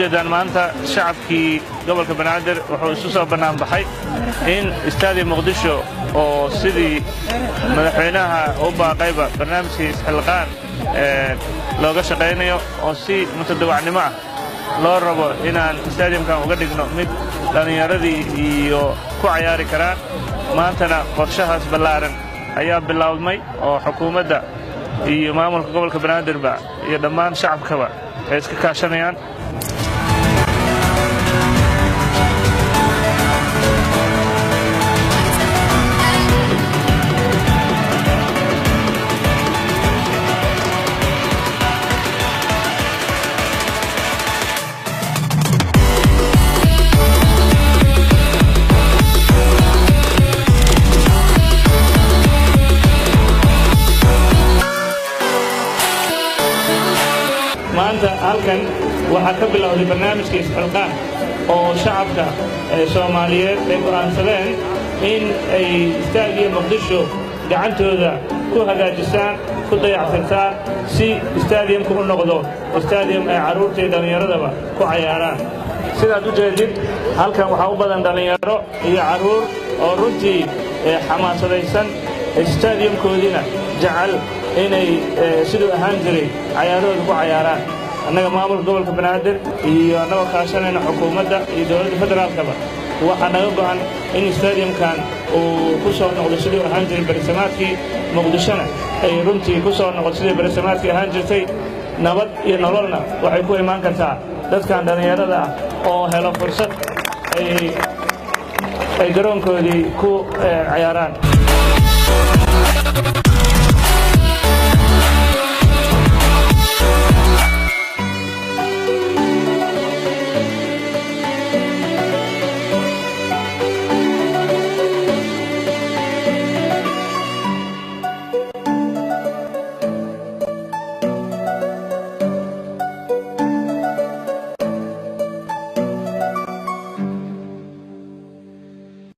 ujeedaan maanta shacabkii gobolka Banaadir wuxuu isu soo banaan baxay in istaadi Muqdisho oo sidii madaxweynaha u baaqayba barnaamijkiisa xilqaan looga shaqeynayo oo si mutadawacnimo ah loo rabo inaan stadiumkan uga dhigno mid dhalinyaradii iyo ku ciyaari karaan maantana qorshahaas ballaaran ayaa bilaawmay oo xukuumadda iyo maamulka gobolka Banaadirba iyo dhammaan shacabkaba ay iska kaashanayaan maanta halkan waxaa ka bilowday barnaamijkiisa xilqaan oo shacabka Soomaaliyeed ay go'aansadeen in ay istaadiga Muqdisho gacantooda ku hagaajisaan ku dayactirtaan si istaadiumku u noqdo istaadium ay caruurta iyo dhalinyaradaba ku ciyaaraan sidaad u jeedid halkan waxaa u badan dhalinyaro iyo caruur oo runtii xamaasadaysan istaadiumkoodina jecel inay sidoo ahaan jiray ciyaarooda ku ciyaaraan annaga maamulka gobolka Banaadir iyo annaga kaashanayna xukuumadda iyo dawladda federaalkaba waxaa naga go'an in stadiumkan uu ku soo noqdo sidoo ahaan jiray barisamaadkii Muqdishona ay runtii ku soo noqdo sidoo barisamaadkii ahaan jirtay nabad iyo nololna waxay ku imaan kartaa dadkan dhalinyarada ah oo helo fursad ay garoonkoodii ku ciyaaraan